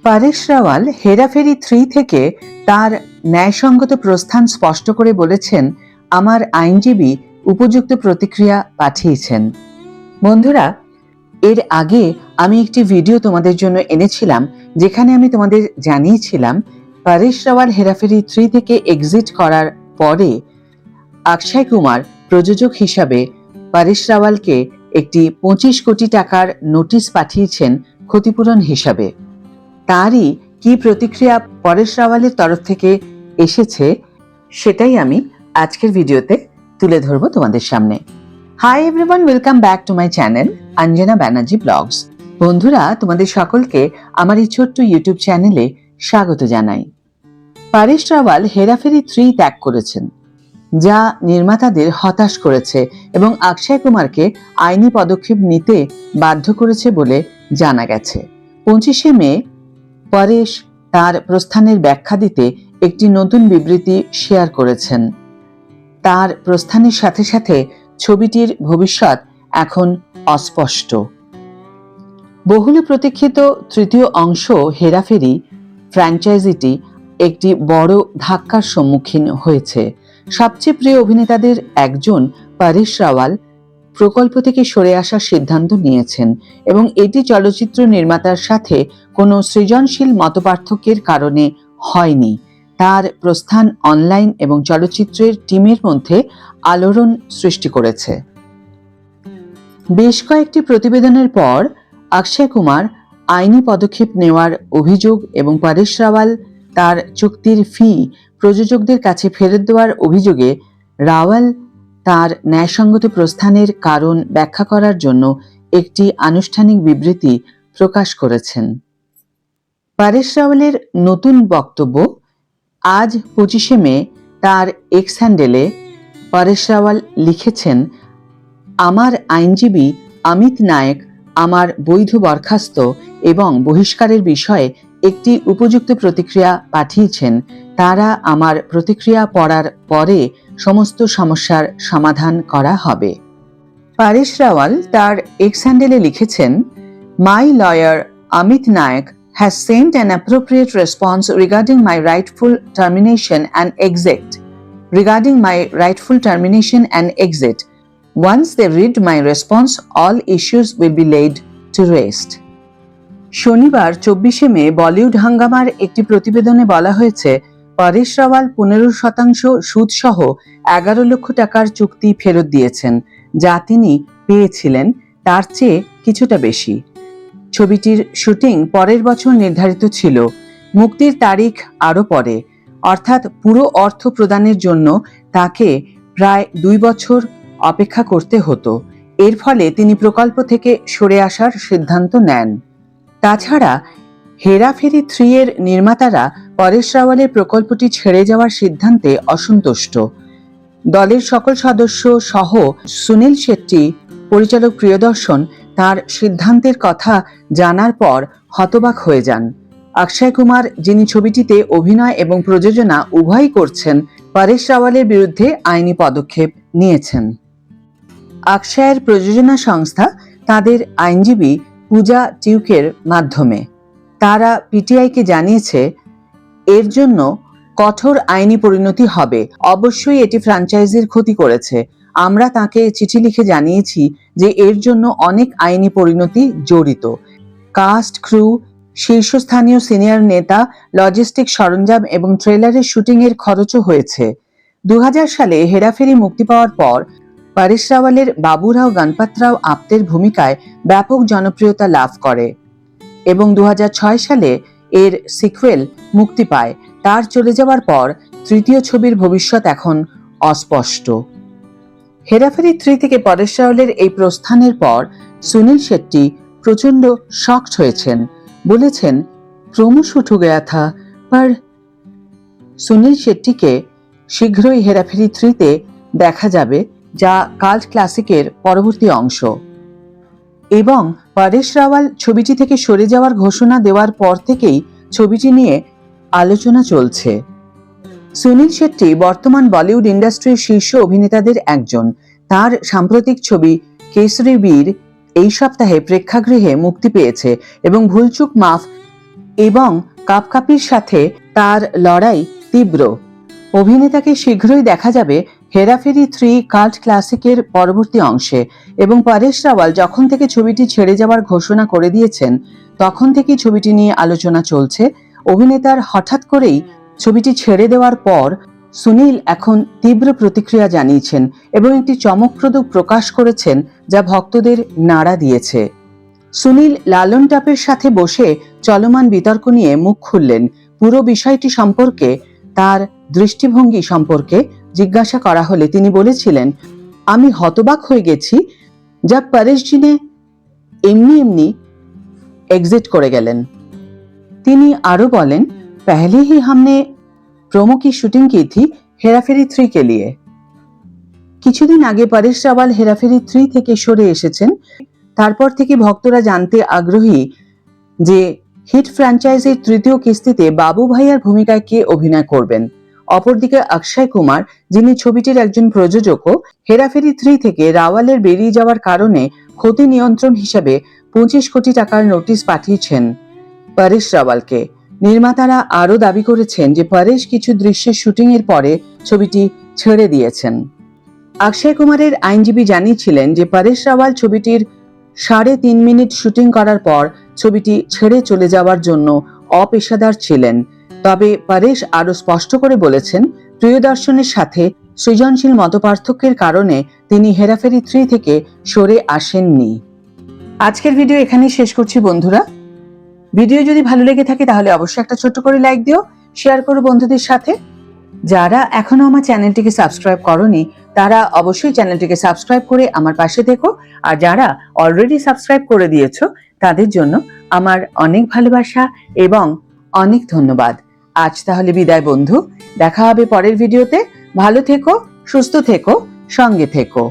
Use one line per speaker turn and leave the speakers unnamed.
পরেশ রাওয়াল হেরাফেরি 3 থেকে তার ন্যায়সঙ্গত প্রস্থান স্পষ্ট করে বলেছেন, আমার আইনজীবী উপযুক্ত প্রতিক্রিয়া পাঠিয়েছেন। বন্ধুরা, এর আগে আমি একটি ভিডিও তোমাদের জন্য এনেছিলাম যেখানে আমি তোমাদের জানিয়েছিলাম পরেশ রাওয়াল হেরাফেরি 3 থেকে এক্সিট করার পরে অক্ষয় কুমার প্রযোজক হিসাবে পরেশ রাওয়ালকে একটি 25 কোটি টাকার নোটিশ পাঠিয়েছেন ক্ষতিপূরণ হিসাবে। তারই কি প্রতিক্রিয়া পরেশ রাওয়ালের তরফ থেকে এসেছে সেটাই আমি আজকের ভিডিওতে তুলে ধরবো তোমাদের সামনে। Hi everyone, welcome back to my channel Anjana Banerjee vlogs. বন্ধুরা, তোমাদের সকলকে আমার এই ছোট্ট ইউটিউব চ্যানেলে স্বাগত জানাই। পরেশ রাওয়াল হেরাফেরি 3 ত্যাগ করেছেন, যা নির্মাতাদের হতাশ করেছে এবং অক্ষয় কুমারকে আইনি পদক্ষেপ নিতে বাধ্য করেছে বলে জানা গেছে। 25শে মে পরেশ তার প্রস্থানের ব্যাখ্যা দিতে একটি নতুন বিবৃতি শেয়ার করেছেন। তার প্রস্থানের সাথে সাথে ছবিটির ভবিষ্যৎ এখন অস্পষ্ট। বহুল প্রতীক্ষিত তৃতীয় অংশ হেরাফেরি ফ্র্যাঞ্চাইজিটি একটি বড় ধাক্কার সম্মুখীন হয়েছে। সবচেয়ে প্রিয় অভিনেতাদের একজন পরেশ রাওয়াল প্রকল্প থেকে সরে আসার সিদ্ধান্ত নিয়েছেন এবং এটি চলচ্চিত্র নির্মাতার সাথে কোনো সৃজনশীল মতপার্থক্যের কারণে হয়নি। তার প্রস্থান অনলাইন এবং চলচ্চিত্রের টিমের মধ্যে আলোড়ন সৃষ্টি করেছে। বেশ কয়েকটি প্রতিবেদনের পর অক্ষয় কুমার আইনি পদক্ষেপ নেওয়ার অভিযোগ এবং পরেশ রাওয়াল তার চুক্তির ফি প্রযোজকদের কাছে ফেরত দেওয়ার অভিযোগে রাওয়াল তার ন্যায়সঙ্গত প্রস্থানের কারণ ব্যাখ্যা করার জন্য একটি আনুষ্ঠানিক বিবৃতি প্রকাশ করেছেন। পরেশ রাওয়ালের নতুন বক্তব্য। আজ 25শে মে তার এক্স হ্যান্ডেলে পরেশ রাওয়াল লিখেছেন, আমার আইনজীবী অমিত নায়ক আমার বৈধ বরখাস্ত এবং বহিষ্কারের বিষয়ে একটি উপযুক্ত প্রতিক্রিয়া পাঠিয়েছেন। তারা আমার প্রতিক্রিয়া পড়ার পরে সমস্ত সমস্যার সমাধান করা হবে। পরেশ রাওয়াল তার এক্স হ্যান্ডেলে লিখেছেন, my lawyer Amit Nayak has sent an appropriate response regarding my rightful termination and exit. Once they read my response, all issues will be laid to rest. শনিবার 24শে মে বলিউড হাঙ্গামার একটি প্রতিবেদনে বলা হয়েছে, পরেশ রাওয়াল 15% সুদ সহ 11 লক্ষ টাকার চুক্তি ফেরত দিয়েছেন, যা তিনি পেয়েছিলেন তার চেয়ে কিছুটা বেশি। ছবিটির শুটিং পরের বছর নির্ধারিত ছিল। মুক্তির তারিখ আরও পরে, অর্থাৎ পুরো অর্থ প্রদানের জন্য তাকে প্রায় 2 বছর অপেক্ষা করতে হতো। এর ফলে তিনি প্রকল্প থেকে সরে আসার সিদ্ধান্ত নেন। তাছাড়া হেরাফেরি 3 এর নির্মাতারা পরেশ রাওয়ালের প্রকল্পটি ছেড়ে যাওয়ার সিদ্ধান্তে অসন্তুষ্ট। দলের সকল সদস্য সহ সুনীল শেট্টি, পরিচালক প্রিয়দর্শন তার সিদ্ধান্তের কথা জানার পর হতবাক হয়ে যান। অক্ষয় কুমার, যিনি ছবিটিতে অভিনয় এবং প্রযোজনা উভয়ই করছেন, পরেশ রাওয়ালের বিরুদ্ধে আইনি পদক্ষেপ নিয়েছেন। অক্ষয়ের প্রযোজনা সংস্থা তাদের আইনজীবী পূজা টিউকের মাধ্যমে তারা পিটিআইকে জানিয়েছে, এর জন্য কঠোর আইনি পরিণতি হবে। অবশ্যই এটি ফ্র্যাঞ্চাইজির ক্ষতি করেছে। আমরা তাকে চিঠি লিখে জানিয়েছি যে এর জন্য অনেক আইনি পরিণতি জড়িত। কাস্ট, ক্রু, শীর্ষস্থানীয় সিনিয়র নেতা, লজিস্টিক সরঞ্জাম এবং ট্রেলারের শুটিংয়ের খরচও হয়েছে। 2000 সালে হেরাফেরি মুক্তি পাওয়ার পর পরেশ রাওয়ালের বাবুরাও গণপতরাও আপ্তের ভূমিকায় ব্যাপক জনপ্রিয়তা লাভ করে এবং 2006 সালে এর সিকুয়েল মুক্তি পায়। তার চলে যাওয়ার পর তৃতীয় ছবির ভবিষ্যৎ এখন অস্পষ্ট। হেরাফেরি 3 থেকে পরেশ রাওয়ালের এই প্রস্থানের পর সুনীল শেট্টি প্রচন্ড শকড হয়েছেন। বলেছেন, প্রোমো শুট হো গয়া থা, পর সুনীল শেট্টিকে শীঘ্রই হেরাফেরি 3 তে দেখা যাবে, যা কাল্ট ক্লাসিকের পরবর্তী অংশ। এবং পরেশ রাওয়াল ছবিটি থেকে সরে যাওয়ার ঘোষণা দেওয়ার পর থেকেই ছবিটি নিয়ে আলোচনা চলছে। সুনীল শেট্টি বর্তমান বলিউড ইন্ডাস্ট্রির শীর্ষ অভিনেতাদের একজন। তার সাম্প্রতিক ছবি কেসরি বীর এই সপ্তাহে প্রেক্ষাগৃহে মুক্তি পেয়েছে এবং ভুলচুক মাফ এবং কাপকাপির সাথে তার লড়াই তীব্র। অভিনেতাকে শীঘ্রই দেখা যাবে হেরাফেরি 3 কাল্ট ক্লাসিকের পরবর্তী অংশে এবং পরেশ রাওয়াল যখন থেকে ছবিটি ছেড়ে যাওয়ার ঘোষণা করে দিয়েছেন তখন থেকেই ছবিটি নিয়ে আলোচনা চলছে। অভিনেতার হঠাৎ করেই ছবিটি ছেড়ে দেওয়ার পর সুনীল এখন তীব্র প্রতিক্রিয়া জানিয়েছেন এবং একটি চমকপ্রদ প্রকাশ করেছেন যা ভক্তদের নাড়া দিয়েছে। সুনীল লালন টপের সাথে বসে চলমান বিতর্ক নিয়ে মুখ খুললেন। পুরো বিষয়টি সম্পর্কে তার দৃষ্টিভঙ্গি সম্পর্কে জিজ্ঞাসা করা হলে তিনি বলেছিলেন, আমি হতবাক হয়ে গেছি যা পরেশজি ने এমনি এমনি एग्जिट করে গেলেন। তিনি আরো বলেন, पहले ही हमने प्रोमो की शूटिंग की थी हेराफेरी 3 के लिए। কিছুদিন আগে পরেশ রাওয়াল হেরাফেরি 3 থেকে সরে এসেছেন। তারপর থেকে ভক্তরা জানতে আগ্রহী যে হিট ফ্র্যাঞ্চাইজির তৃতীয় কিস্তিতে বাবু ভাইয়ার ভূমিকায় কে অভিনয় করবেন। অপরদিকে অক্ষয় কুমার, যিনি ছবিটির একজন প্রযোজকও, হেরাফেরি 3 থেকে রাওয়ালের বেরিয়ে যাওয়ার কারণে ক্ষতি নিয়ন্ত্রণ হিসেবে 25 কোটি টাকার নোটিশ পাঠিয়েছেন পরেশ রাওয়ালকে। নির্মাতারা আরও দাবি করেছেন যে পরেশ কিছু দৃশ্যের শুটিং এর পরে ছবিটি ছেড়ে দিয়েছেন। অক্ষয় কুমারের আইনজীবী জানিয়েছিলেন যে পরেশ রাওয়াল ছবিটির 3.5 মিনিট শুটিং করার পর ছবিটি ছেড়ে চলে যাওয়ার জন্য অপেশাদার ছিলেন। তবে পরেশ আরো স্পষ্ট করে বলেছেন, প্রিয়দর্শনের সাথে সৃজনশীল মতপার্থক্যের কারণে তিনি হেরাফেরি 3 থেকে সরে আসেননি। আজকের ভিডিও এখানেই শেষ করছি বন্ধুরা। ভিডিও যদি ভালো লেগে থাকে তাহলে অবশ্যই একটা ছোট্ট করে লাইক দিও, শেয়ার করো বন্ধুদের সাথে। যারা এখনো আমার চ্যানেলটিকে সাবস্ক্রাইব করোনি তারা অবশ্যই চ্যানেলটিকে সাবস্ক্রাইব করে আমার পাশে থেকো, আর যারা অলরেডি সাবস্ক্রাইব করে দিয়েছো তাদের জন্য আমার অনেক ভালোবাসা এবং অনেক ধন্যবাদ। আজ তাহলে বিদায় বন্ধু, দেখা হবে পরের ভিডিওতে। ভালো থেকো, সুস্থ থেকো, সঙ্গে থেকো।